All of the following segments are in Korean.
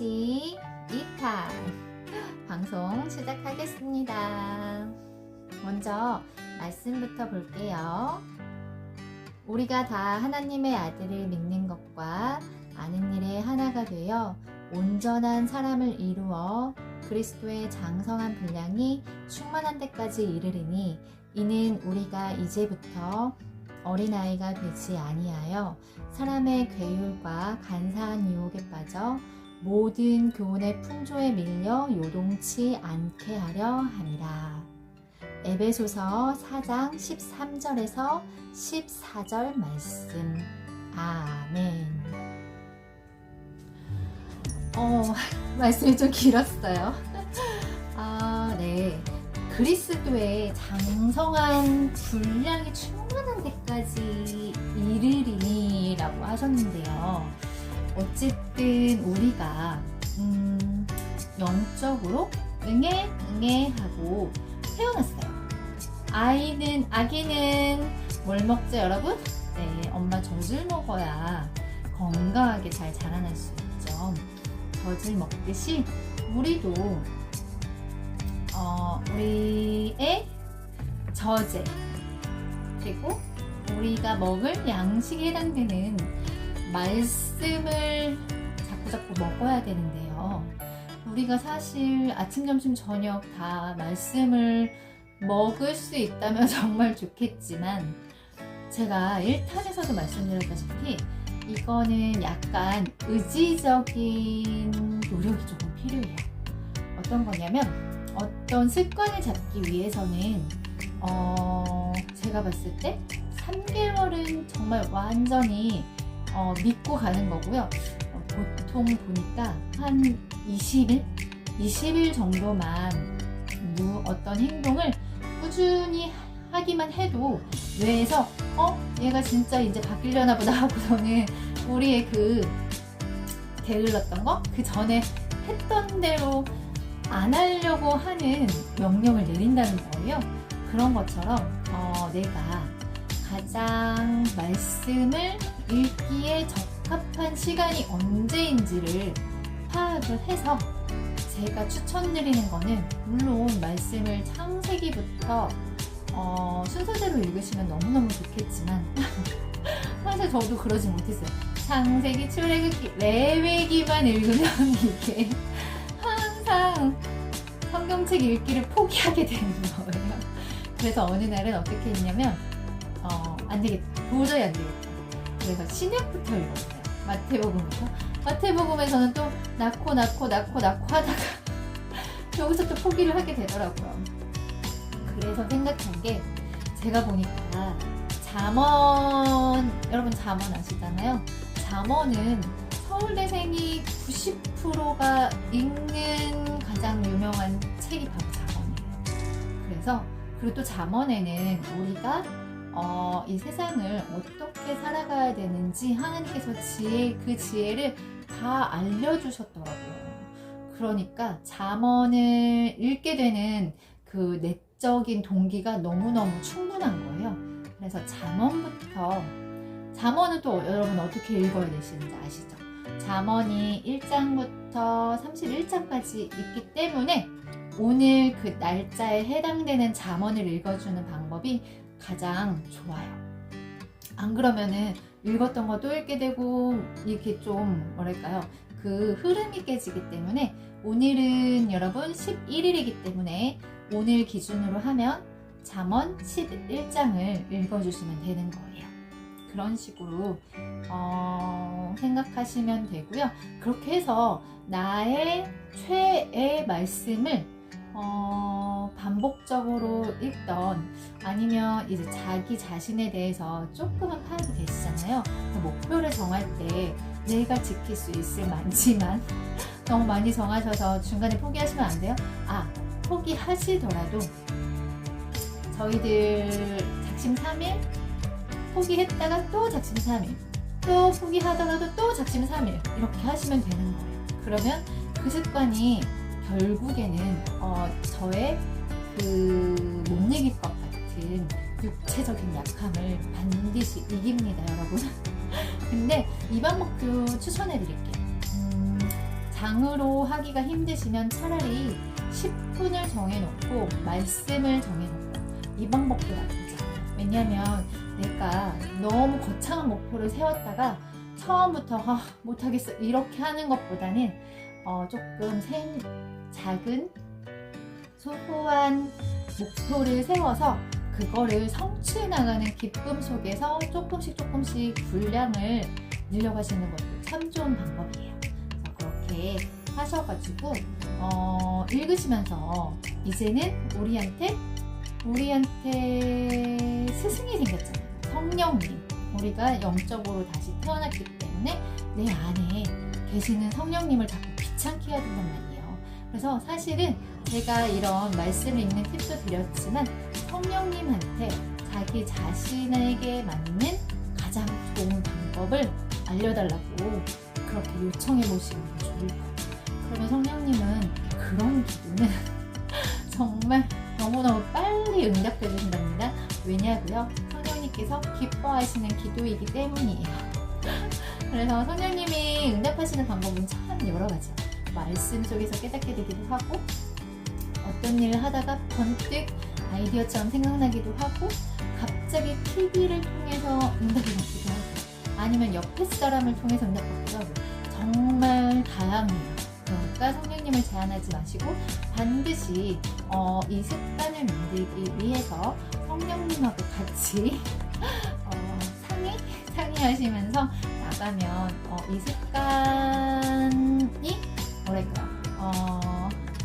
메시지 2탄 방송 시작하겠습니다. 먼저 말씀부터 볼게요. 우리가 다 하나님의 아들을 믿는 것과 아는 일에 하나가 되어 온전한 사람을 이루어 그리스도의 장성한 분량이 충만한 데까지 이르리니 이는 우리가 이제부터 어린아이가 되지 아니하여 사람의 괴율과 간사한 유혹에 빠져 모든 교훈의 풍조에 밀려 요동치 않게 하려 함이라. 에베소서 4장 13절에서 14절 말씀. 아멘. 말씀이 좀 길었어요. 네. 그리스도의 장성한 분량이 충만한 데까지 이르리라고 하셨는데요. 어쨌든 우리가 영적으로 응애 하고 태어났어요. 아기는 뭘 먹죠, 여러분? 네, 엄마 젖을 먹어야 건강하게 잘 자라날 수 있죠. 젖을 먹듯이 우리도 우리의 저제 그리고 우리가 먹을 양식에 해당되는 말씀을 자꾸 먹어야 되는데요. 우리가 사실 아침, 점심, 저녁 다 말씀을 먹을 수 있다면 정말 좋겠지만 제가 1탄에서도 말씀드렸다시피 이거는 약간 의지적인 노력이 조금 필요해요. 어떤 거냐면 어떤 습관을 잡기 위해서는 제가 봤을 때 3개월은 정말 완전히 믿고 가는 거고요. 보통 보니까 한 20일 정도만 어떤 행동을 꾸준히 하기만 해도 뇌에서 얘가 진짜 이제 바뀌려나 보다 하고서는 우리의 그 게을렀던 거 그 전에 했던 대로 안 하려고 하는 명령을 내린다는 거예요. 그런 것처럼 내가 가장 말씀을 읽기에 적합한 시간이 언제인지를 파악을 해서 제가 추천드리는 거는 물론 말씀을 창세기부터 순서대로 읽으시면 너무너무 좋겠지만 사실 저도 그러지 못했어요. 창세기, 출애굽기, 레위기만 읽으면 이게 항상 성경책 읽기를 포기하게 되는 거예요. 그래서 어느 날은 어떻게 했냐면 안 되겠다. 도저히 안 되겠다. 그래서 신약부터 읽었어요. 마태복음부터. 마태복음에서는 또 낳고 하다가 여기서 또 포기를 하게 되더라고요. 그래서 생각한 게 제가 보니까 잠언, 여러분 잠언 아시잖아요? 잠언은 서울대생이 90%가 읽는 가장 유명한 책이 바로 잠언이에요. 그래서 그리고 또 잠언에는 우리가 이 세상을 어떻게 살아가야 되는지 하나님께서 그 지혜를 다 알려주셨더라고요. 그러니까 잠언을 읽게 되는 그 내적인 동기가 너무너무 충분한 거예요. 그래서 잠언은 또 여러분 어떻게 읽어야 되시는지 아시죠? 잠언이 1장부터 31장까지 있기 때문에 오늘 그 날짜에 해당되는 잠언을 읽어주는 방법이 가장 좋아요. 안 그러면은 읽었던 거 또 읽게 되고 이렇게 좀 뭐랄까요? 그 흐름이 깨지기 때문에 오늘은 여러분 11일이기 때문에 오늘 기준으로 하면 잠언 11장을 읽어주시면 되는 거예요. 그런 식으로 생각하시면 되고요. 그렇게 해서 나의 최애 말씀을 반복적으로 읽던 아니면 이제 자기 자신에 대해서 조금은 파악이 되시잖아요. 목표를 정할 때 내가 지킬 수 있을 만치만 너무 많이 정하셔서 중간에 포기하시면 안 돼요. 포기하시더라도 저희들 작심 3일 포기했다가 또 작심 3일 또 포기하다가도 또 작심 3일 이렇게 하시면 되는 거예요. 그러면 그 습관이 결국에는 저의 그 못 이길 것 같은 육체적인 약함을 반드시 이깁니다, 여러분. 근데 이 방법도 추천해 드릴게요. 방으로 하기가 힘드시면 차라리 10분을 정해놓고 말씀을 정해놓고 이 방법도 나쁘지 않아요. 왜냐면 내가 너무 거창한 목표를 세웠다가 처음부터 못하겠어 이렇게 하는 것보다는 조금 작은 소소한 목표를 세워서 그거를 성취해 나가는 기쁨 속에서 조금씩 분량을 늘려가시는 것도 참 좋은 방법이에요. 그래서 그렇게 하셔가지고 읽으시면서 이제는 우리한테 스승이 생겼잖아요. 성령님. 우리가 영적으로 다시 태어났기 때문에 내 안에 계시는 성령님을 자꾸 귀찮게 해야 된단 말이에요. 그래서 사실은 제가 이런 말씀을 읽는 팁도 드렸지만 성령님한테 자기 자신에게 맞는 가장 좋은 방법을 알려달라고 그렇게 요청해 보시면 좋을 거예요. 그러면 성령님은 그런 기도는 정말 너무너무 빨리 응답해 주신답니다. 왜냐고요? 성령님께서 기뻐하시는 기도이기 때문이에요. 그래서 성령님이 응답하시는 방법은 참 여러 가지예요. 말씀 속에서 깨닫게 되기도 하고 어떤 일을 하다가 번뜩 아이디어처럼 생각나기도 하고 갑자기 TV를 통해서 응답이 받기도 하고 아니면 옆에 사람을 통해서 응답받기도 하고 정말 다양해요. 그러니까 성령님을 제한하지 마시고 반드시 이 습관을 만들기 위해서 성령님하고 같이 상의하시면서 나가면 이 습관이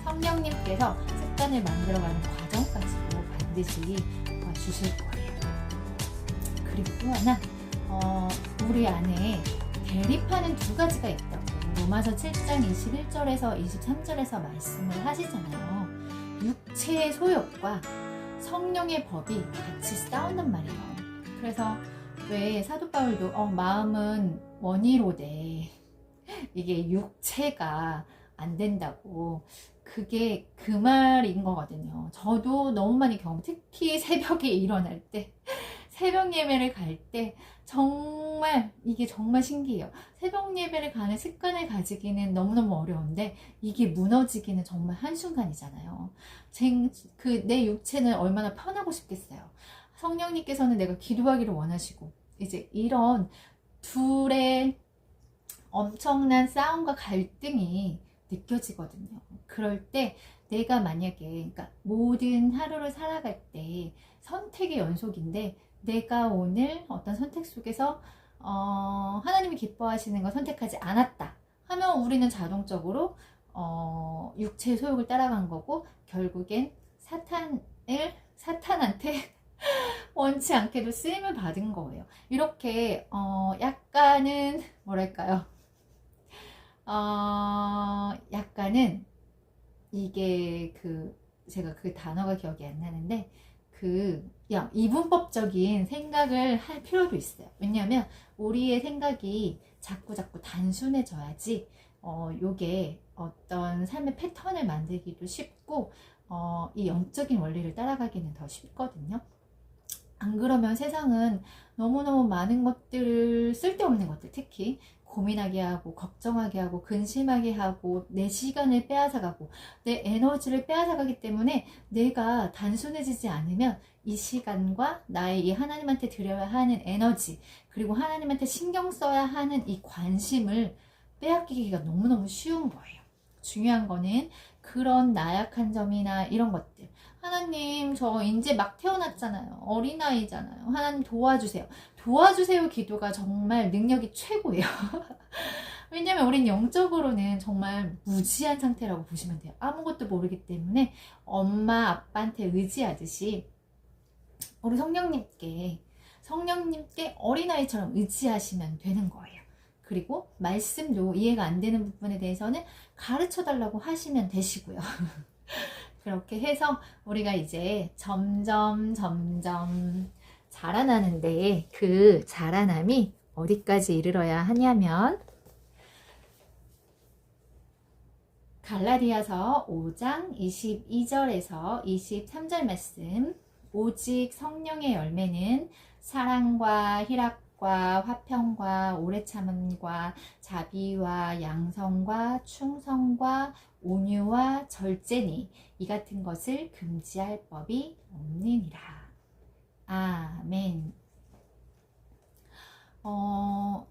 성령님께서 습관을 만들어가는 과정까지도 반드시 주실 거예요. 그리고 또 하나 우리 안에 대립하는 두 가지가 있다고 로마서 7장 21절에서 23절에서 말씀을 하시잖아요. 육체의 소욕과 성령의 법이 같이 싸운단 말이에요. 그래서 왜 사도 바울도 마음은 원이로되 이게 육체가 안 된다고 그게 그 말인 거거든요. 저도 너무 많이 특히 새벽에 일어날 때 새벽 예배를 갈 때 이게 정말 신기해요. 새벽 예배를 가는 습관을 가지기는 너무너무 어려운데 이게 무너지기는 정말 한순간이잖아요. 내 육체는 얼마나 편하고 싶겠어요. 성령님께서는 내가 기도하기를 원하시고 이제 이런 둘의 엄청난 싸움과 갈등이 느껴지거든요. 그럴 때 내가 만약에 그러니까 모든 하루를 살아갈 때 선택의 연속인데 내가 오늘 어떤 선택 속에서 하나님이 기뻐하시는 걸 선택하지 않았다 하면 우리는 자동적으로 육체의 소욕을 따라간 거고 결국엔 사탄한테 원치 않게도 쓰임을 받은 거예요. 이렇게 약간은 약간은 이게 제가 그 단어가 기억이 안 나는데 이분법적인 생각을 할 필요도 있어요. 왜냐하면 우리의 생각이 자꾸 단순해져야지 요게 어떤 삶의 패턴을 만들기도 쉽고 이 영적인 원리를 따라가기는 더 쉽거든요. 안 그러면 세상은 너무너무 많은 것들을 쓸데없는 것들 특히 고민하게 하고 걱정하게 하고 근심하게 하고 내 시간을 빼앗아가고 내 에너지를 빼앗아가기 때문에 내가 단순해지지 않으면 이 시간과 나의 이 하나님한테 드려야 하는 에너지 그리고 하나님한테 신경 써야 하는 이 관심을 빼앗기기가 너무너무 쉬운 거예요. 중요한 거는 그런 나약한 점이나 이런 것들 하나님 저 이제 막 태어났잖아요. 어린아이잖아요. 하나님 도와주세요. 도와주세요 기도가 정말 능력이 최고예요. 왜냐면 우린 영적으로는 정말 무지한 상태라고 보시면 돼요. 아무것도 모르기 때문에 엄마 아빠한테 의지하듯이 우리 성령님께 어린아이처럼 의지하시면 되는 거예요. 그리고 말씀도 이해가 안 되는 부분에 대해서는 가르쳐 달라고 하시면 되시고요. 그렇게 해서 우리가 이제 점점 자라나는데 그 자라남이 어디까지 이르러야 하냐면 갈라디아서 5장 22절에서 23절 말씀 오직 성령의 열매는 사랑과 희락과 능력과 화평과 오래 참음과 자비와 양성과 충성과 온유와 절제니 이 같은 것을 금지할 법이 없느니라. 아멘.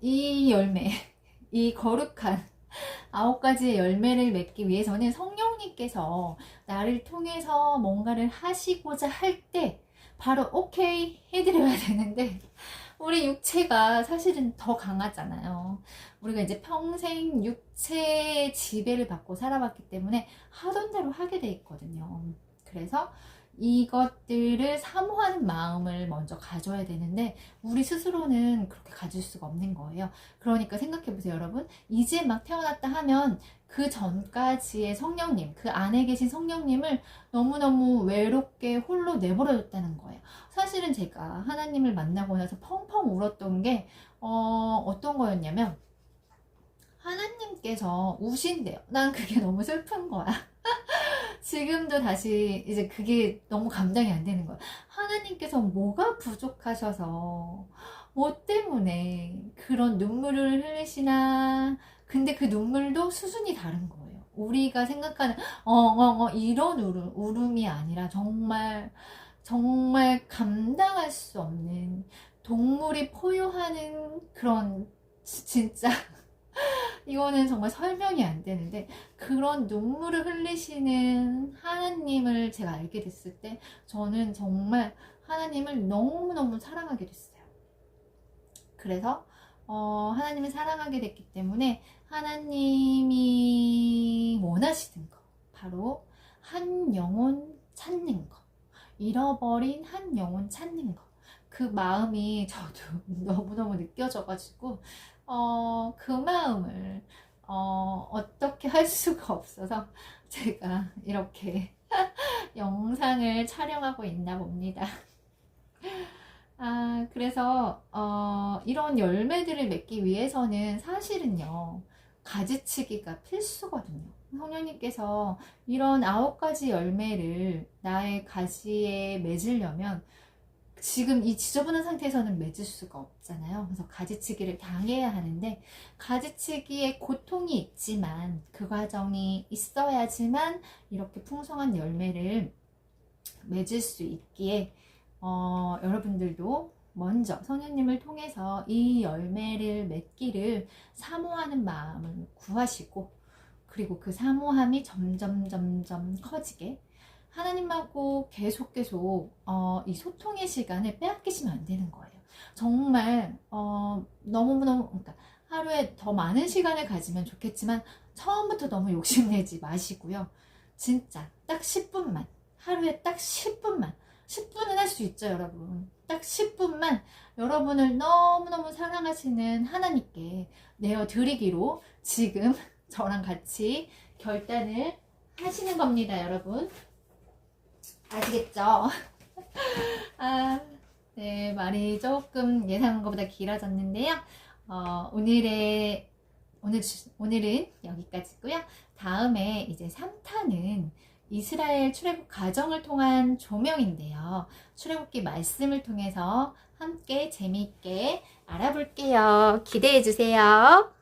이 열매, 이 거룩한 9가지의 열매를 맺기 위해서는 성령님께서 나를 통해서 뭔가를 하시고자 할 때 바로 오케이 해드려야 되는데, 우리 육체가 사실은 더 강하잖아요. 우리가 이제 평생 육체의 지배를 받고 살아왔기 때문에 하던 대로 하게 돼 있거든요. 그래서 이것들을 사모하는 마음을 먼저 가져야 되는데 우리 스스로는 그렇게 가질 수가 없는 거예요. 그러니까 생각해보세요, 여러분. 이제 막 태어났다 하면 그 전까지의 성령님, 그 안에 계신 성령님을 너무너무 외롭게 홀로 내버려뒀다는 거예요. 사실은 제가 하나님을 만나고 나서 펑펑 울었던 게 어떤 거였냐면, 하나님께서 우신대요. 난 그게 너무 슬픈 거야. 지금도 다시 이제 그게 너무 감당이 안 되는 거야. 하나님께서 뭐가 부족하셔서 뭐 때문에 그런 눈물을 흘리시나. 근데 그 눈물도 수준이 다른 거예요. 우리가 생각하는 이런 울음이 아니라 정말 정말 감당할 수 없는, 동물이 포효하는 그런, 진짜 이거는 정말 설명이 안 되는데, 그런 눈물을 흘리시는 하나님을 제가 알게 됐을 때 저는 정말 하나님을 너무너무 사랑하게 됐어요. 그래서 하나님을 사랑하게 됐기 때문에 하나님이 원하시는 거, 바로 한 영혼 찾는 거, 잃어버린 한 영혼 찾는 거, 그 마음이 저도 너무너무 느껴져가지고 그 마음을 어떻게 할 수가 없어서 제가 이렇게 영상을 촬영하고 있나 봅니다. 그래서 이런 열매들을 맺기 위해서는 사실은요, 가지치기가 필수거든요. 성령님께서 이런 9가지 열매를 나의 가지에 맺으려면 지금 이 지저분한 상태에서는 맺을 수가 없잖아요. 그래서 가지치기를 당해야 하는데, 가지치기에 고통이 있지만 그 과정이 있어야지만 이렇게 풍성한 열매를 맺을 수 있기에 여러분들도 먼저 성령님을 통해서 이 열매를 맺기를 사모하는 마음을 구하시고, 그리고 그 사모함이 점점 커지게 하나님하고 계속 이 소통의 시간을 빼앗기시면 안 되는 거예요. 정말 너무너무, 그러니까 하루에 더 많은 시간을 가지면 좋겠지만 처음부터 너무 욕심내지 마시고요. 진짜 딱 10분만, 하루에 딱 10분만, 10분은 할 수 있죠, 여러분. 딱 10분만 여러분을 너무너무 사랑하시는 하나님께 내어드리기로 지금 저랑 같이 결단을 하시는 겁니다, 여러분. 아시겠죠? 네, 말이 조금 예상한 것보다 길어졌는데요. 오늘은 여기까지고요. 다음에 이제 3탄은 이스라엘 출애굽 과정을 통한 조명인데요. 출애굽기 말씀을 통해서 함께 재미있게 알아볼게요. 기대해 주세요.